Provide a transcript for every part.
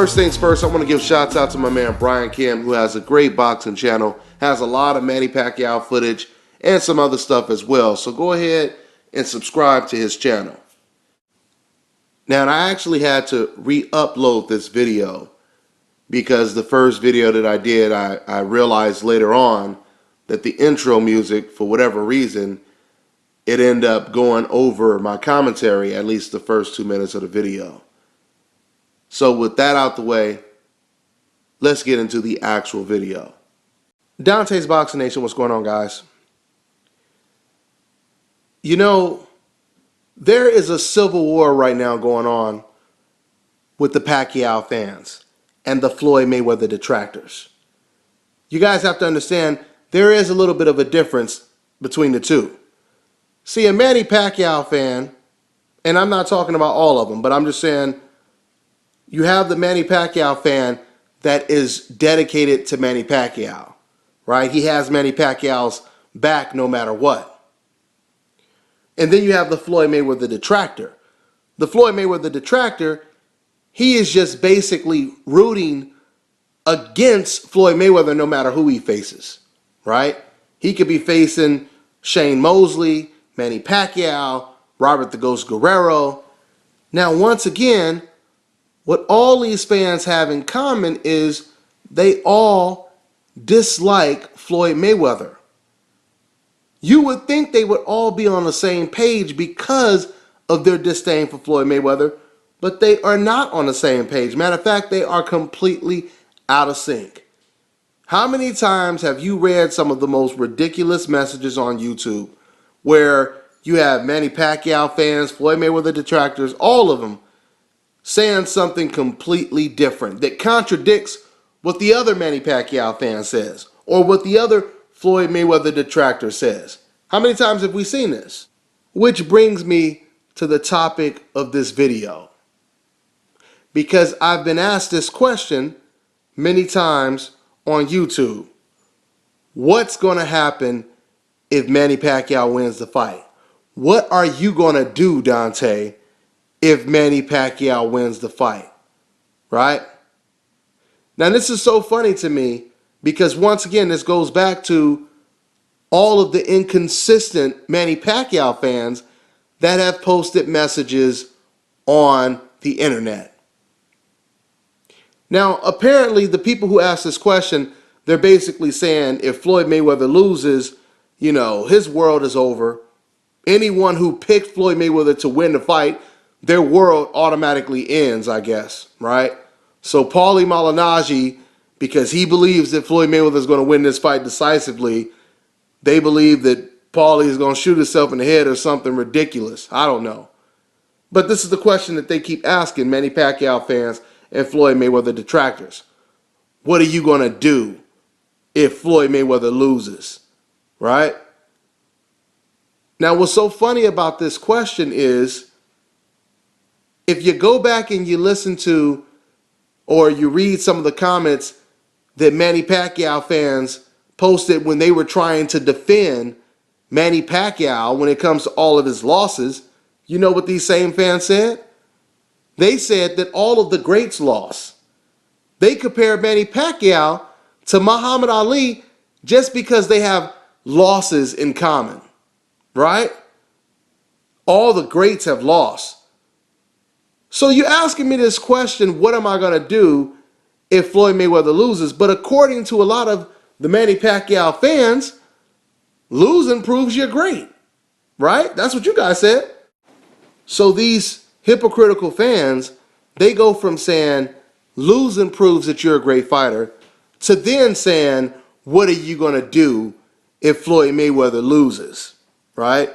First things first, I want to give shouts out to my man Brian Kim, who has a great boxing channel, has a lot of Manny Pacquiao footage and some other stuff as well. So go ahead and subscribe to his channel. Now, I actually had to re-upload this video because the first video that I did, I realized later on that the intro music, for whatever reason, it ended up going over my commentary, at least the first 2 minutes of the video. So with that out the way, let's get into the actual video. Dante's Boxing Nation, what's going on, guys? You know, there is a civil war right now going on with the Pacquiao fans and the Floyd Mayweather detractors. You guys have to understand there is a little bit of a difference between the two. See, a Manny Pacquiao fan, and I'm not talking about all of them, but I'm just saying you have the Manny Pacquiao fan that is dedicated to Manny Pacquiao, right? He has Manny Pacquiao's back no matter what. And then you have the Floyd Mayweather detractor. The Floyd Mayweather detractor, he is just basically rooting against Floyd Mayweather no matter who he faces, right? He could be facing Shane Mosley, Manny Pacquiao, Robert the Ghost Guerrero. Now, once again, what all these fans have in common is they all dislike Floyd Mayweather. You would think they would all be on the same page because of their disdain for Floyd Mayweather, but they are not on the same page. Matter of fact, they are completely out of sync. How many times have you read some of the most ridiculous messages on YouTube where you have Manny Pacquiao fans, Floyd Mayweather detractors, all of them, saying something completely different that contradicts what the other Manny Pacquiao fan says or what the other Floyd Mayweather detractor says? How many times have we seen this? Which brings me to the topic of this video, because I've been asked this question many times on YouTube. What's going to happen if Manny Pacquiao wins the fight? What are you going to do, Dante, if Manny Pacquiao wins the fight, right? Now, this is so funny to me because, once again, this goes back to all of the inconsistent Manny Pacquiao fans that have posted messages on the internet. Now, apparently, the people who asked this question, they're basically saying if Floyd Mayweather loses, you know, his world is over. Anyone who picked Floyd Mayweather to win the fight, their world automatically ends, I guess, right? So Paulie Malignaggi, because he believes that Floyd Mayweather is going to win this fight decisively, they believe that Paulie is going to shoot himself in the head or something ridiculous. I don't know. But this is the question that they keep asking Manny Pacquiao fans and Floyd Mayweather detractors. What are you going to do if Floyd Mayweather loses, right? Now, what's so funny about this question is, if you go back and you listen to or you read some of the comments that Manny Pacquiao fans posted when they were trying to defend Manny Pacquiao when it comes to all of his losses, you know what these same fans said? They said that all of the greats lost. They compared Manny Pacquiao to Muhammad Ali just because they have losses in common, right? All the greats have lost. So you're asking me this question, what am I going to do if Floyd Mayweather loses? But according to a lot of the Manny Pacquiao fans, losing proves you're great, right? That's what you guys said. So these hypocritical fans, they go from saying losing proves that you're a great fighter to then saying, what are you going to do if Floyd Mayweather loses, right?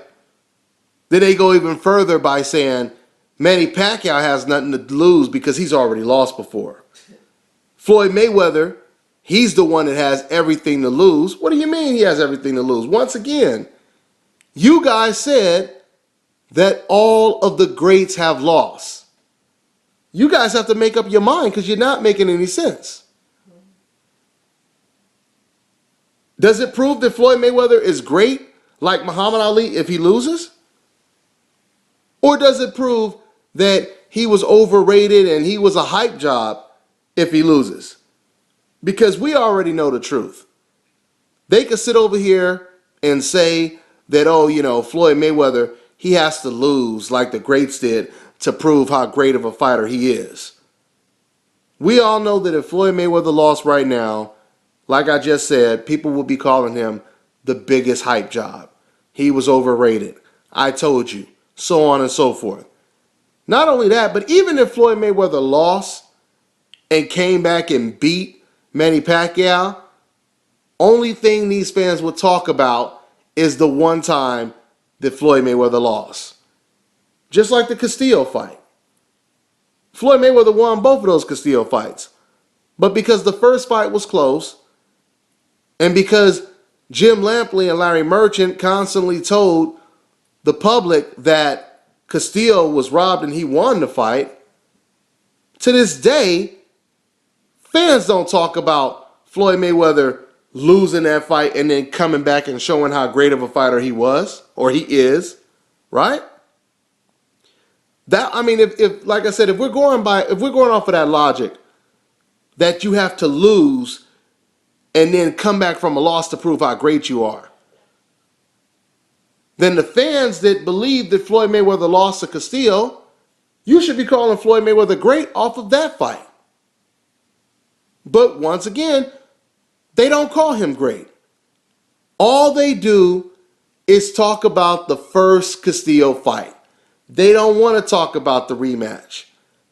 Then they go even further by saying Manny Pacquiao has nothing to lose because he's already lost before. Floyd Mayweather, he's the one that has everything to lose. What do you mean he has everything to lose? Once again, you guys said that all of the greats have lost. You guys have to make up your mind because you're not making any sense. Does it prove that Floyd Mayweather is great like Muhammad Ali if he loses? Or does it prove that he was overrated and he was a hype job if he loses. Because we already know the truth. They could sit over here and say that, oh, Floyd Mayweather, he has to lose like the greats did to prove how great of a fighter he is. We all know that if Floyd Mayweather lost right now, like I just said, people will be calling him the biggest hype job. He was overrated. I told you. So on and so forth. Not only that, but even if Floyd Mayweather lost and came back and beat Manny Pacquiao, only thing these fans would talk about is the one time that Floyd Mayweather lost. Just like the Castillo fight. Floyd Mayweather won both of those Castillo fights. But because the first fight was close, and because Jim Lampley and Larry Merchant constantly told the public that Castillo was robbed and he won the fight, to this day, fans don't talk about Floyd Mayweather losing that fight and then coming back and showing how great of a fighter he was or he is, right? That, I mean, if like I said, if we're going off of that logic that you have to lose and then come back from a loss to prove how great you are, then the fans that believe that Floyd Mayweather lost to Castillo, you should be calling Floyd Mayweather great off of that fight. But once again, they don't call him great. All they do is talk about the first Castillo fight. They don't want to talk about the rematch.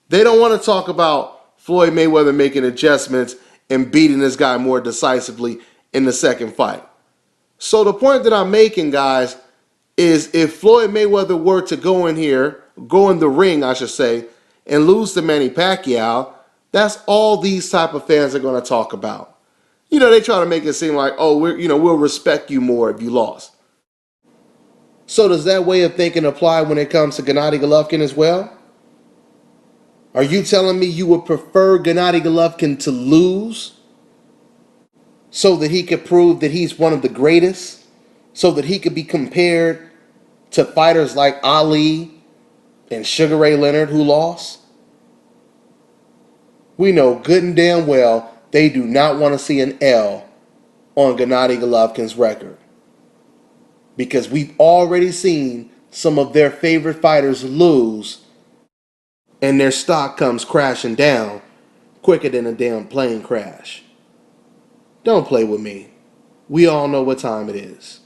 They don't want to talk about Floyd Mayweather making adjustments and beating this guy more decisively in the second fight. So the point that I'm making, guys, is if Floyd Mayweather were to go in the ring, I should say, and lose to Manny Pacquiao, that's all these type of fans are going to talk about. They try to make it seem like, oh, we'll respect you more if you lost. So does that way of thinking apply when it comes to Gennady Golovkin as well? Are you telling me you would prefer Gennady Golovkin to lose so that he could prove that he's one of the greatest? So that he could be compared to fighters like Ali and Sugar Ray Leonard who lost? We know good and damn well they do not want to see an L on Gennady Golovkin's record. Because we've already seen some of their favorite fighters lose and their stock comes crashing down quicker than a damn plane crash. Don't play with me. We all know what time it is.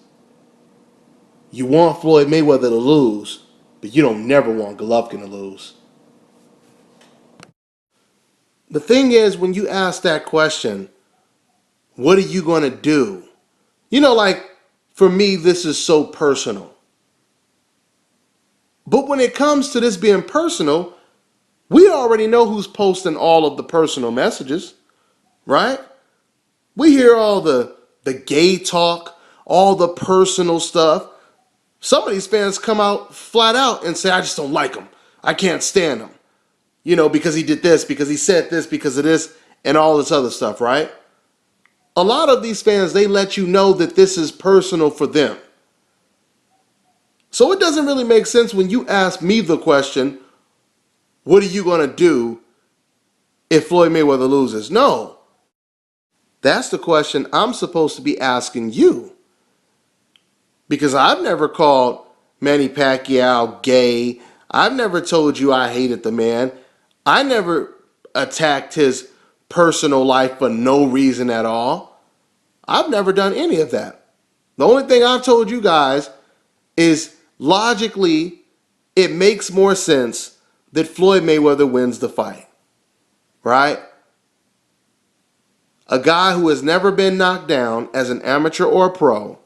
You want Floyd Mayweather to lose, but you don't never want Golovkin to lose. The thing is, when you ask that question, what are you going to do? Like, for me, this is so personal. But when it comes to this being personal, we already know who's posting all of the personal messages, right? We hear all the gay talk, all the personal stuff. Some of these fans come out flat out and say, I just don't like him. I can't stand him. Because he did this, because he said this, because of this, and all this other stuff, right? A lot of these fans, they let you know that this is personal for them. So it doesn't really make sense when you ask me the question, what are you going to do if Floyd Mayweather loses? No. That's the question I'm supposed to be asking you. Because I've never called Manny Pacquiao gay. I've never told you I hated the man. I never attacked his personal life for no reason at all. I've never done any of that. The only thing I've told you guys is logically it makes more sense that Floyd Mayweather wins the fight. Right? A guy who has never been knocked down as an amateur or a pro.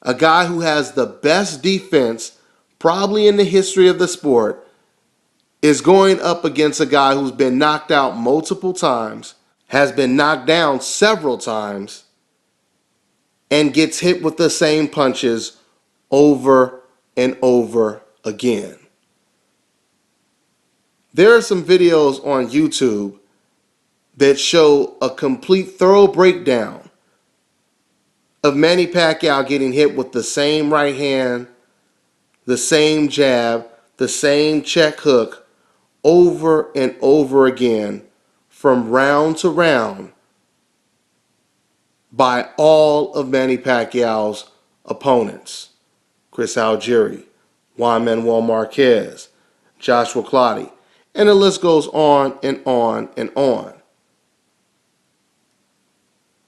A guy who has the best defense probably in the history of the sport is going up against a guy who's been knocked out multiple times, has been knocked down several times, and gets hit with the same punches over and over again. There are some videos on YouTube that show a complete thorough breakdown of Manny Pacquiao getting hit with the same right hand, the same jab, the same check hook over and over again from round to round by all of Manny Pacquiao's opponents. Chris Algieri, Juan Manuel Marquez, Joshua Clottey, and the list goes on and on and on.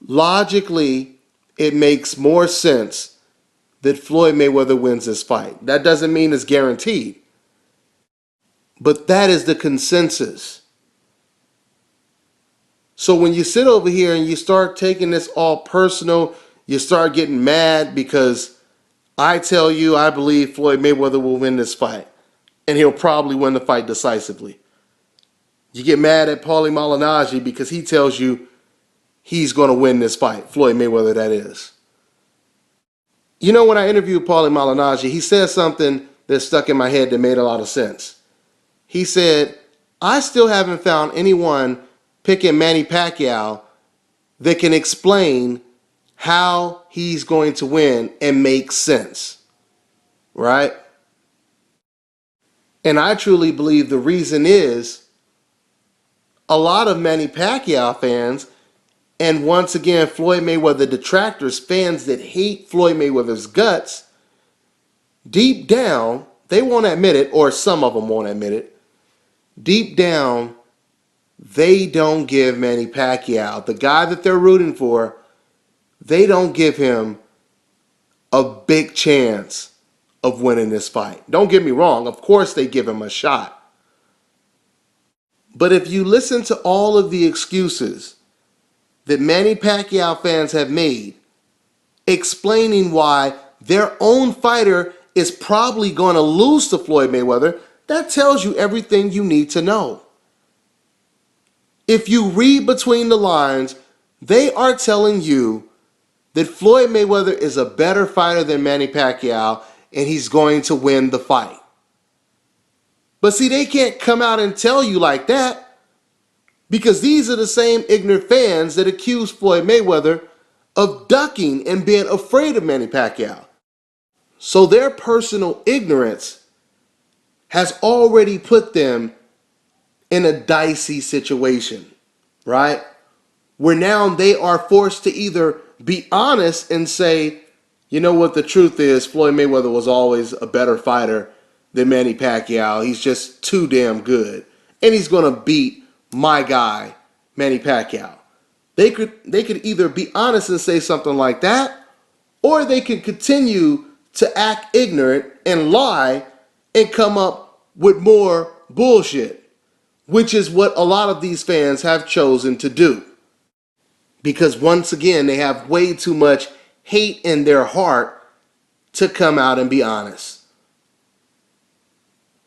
Logically, it makes more sense that Floyd Mayweather wins this fight. That doesn't mean it's guaranteed, but that is the consensus. So when you sit over here and you start taking this all personal, you start getting mad because I tell you I believe Floyd Mayweather will win this fight, and he'll probably win the fight decisively. You get mad at Paulie Malignaggi because he tells you he's going to win this fight, Floyd Mayweather that is. You know, when I interviewed Paulie Malignaggi, he said something that stuck in my head that made a lot of sense. He said, I still haven't found anyone picking Manny Pacquiao that can explain how he's going to win and make sense, right? And I truly believe the reason is a lot of Manny Pacquiao fans, and once again, Floyd Mayweather detractors, fans that hate Floyd Mayweather's guts, deep down, they won't admit it, or some of them won't admit it, deep down, they don't give Manny Pacquiao, the guy that they're rooting for, they don't give him a big chance of winning this fight. Don't get me wrong, of course they give him a shot. But if you listen to all of the excuses that Manny Pacquiao fans have made, explaining why their own fighter is probably going to lose to Floyd Mayweather, that tells you everything you need to know. If you read between the lines, they are telling you that Floyd Mayweather is a better fighter than Manny Pacquiao and he's going to win the fight. But see, they can't come out and tell you like that because these are the same ignorant fans that accuse Floyd Mayweather of ducking and being afraid of Manny Pacquiao. So their personal ignorance has already put them in a dicey situation, right? Where now they are forced to either be honest and say, you know what, the truth is Floyd Mayweather was always a better fighter than Manny Pacquiao. He's just too damn good. And he's going to beat my guy, Manny Pacquiao. They could either be honest and say something like that, or they could continue to act ignorant and lie and come up with more bullshit, which is what a lot of these fans have chosen to do. Because once again, they have way too much hate in their heart to come out and be honest.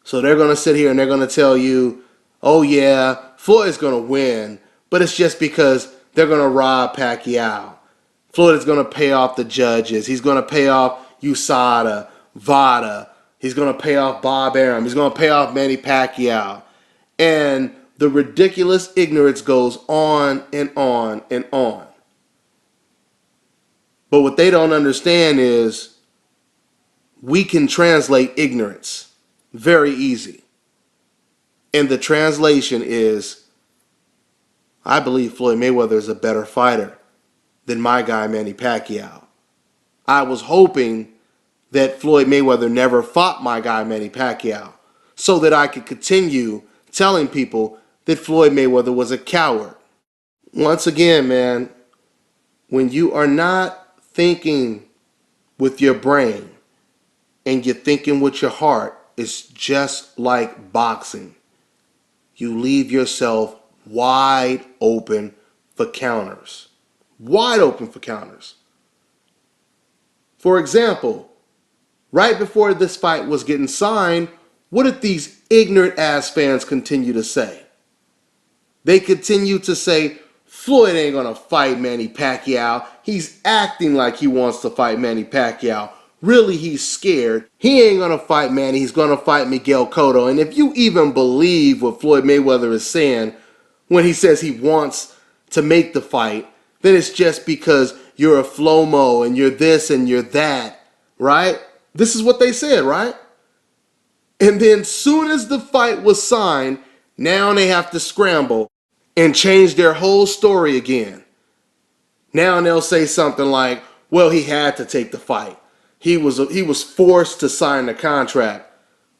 So they're going to sit here and they're going to tell you, oh yeah, Floyd's going to win, but it's just because they're going to rob Pacquiao. Floyd is going to pay off the judges. He's going to pay off USADA, VADA. He's going to pay off Bob Arum. He's going to pay off Manny Pacquiao. And the ridiculous ignorance goes on and on and on. But what they don't understand is we can translate ignorance very easy. And the translation is, I believe Floyd Mayweather is a better fighter than my guy Manny Pacquiao. I was hoping that Floyd Mayweather never fought my guy Manny Pacquiao so that I could continue telling people that Floyd Mayweather was a coward. Once again, man, when you are not thinking with your brain and you're thinking with your heart, it's just like boxing. You leave yourself wide open for counters. Wide open for counters. For example, right before this fight was getting signed, what did these ignorant ass fans continue to say? They continue to say, Floyd ain't gonna fight Manny Pacquiao. He's acting like he wants to fight Manny Pacquiao. Really, he's scared. He ain't gonna fight Manny. He's gonna fight Miguel Cotto. And if you even believe what Floyd Mayweather is saying when he says he wants to make the fight, then it's just because you're a flow-mo and you're this and you're that, right? This is what they said, right? And then soon as the fight was signed, now they have to scramble and change their whole story again. Now they'll say something like, well, he had to take the fight. He was forced to sign the contract.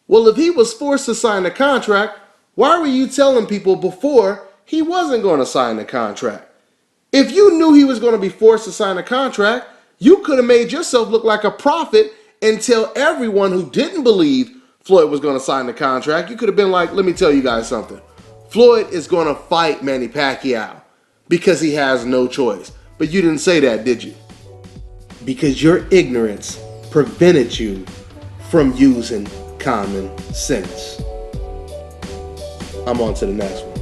Well, if he was forced to sign the contract, why were you telling people before he wasn't going to sign the contract? If you knew he was going to be forced to sign a contract, you could have made yourself look like a prophet and tell everyone who didn't believe Floyd was going to sign the contract. You could have been like, let me tell you guys something. Floyd is going to fight Manny Pacquiao because he has no choice. But you didn't say that, did you? Because your ignorance prevented you from using common sense. I'm on to the next one.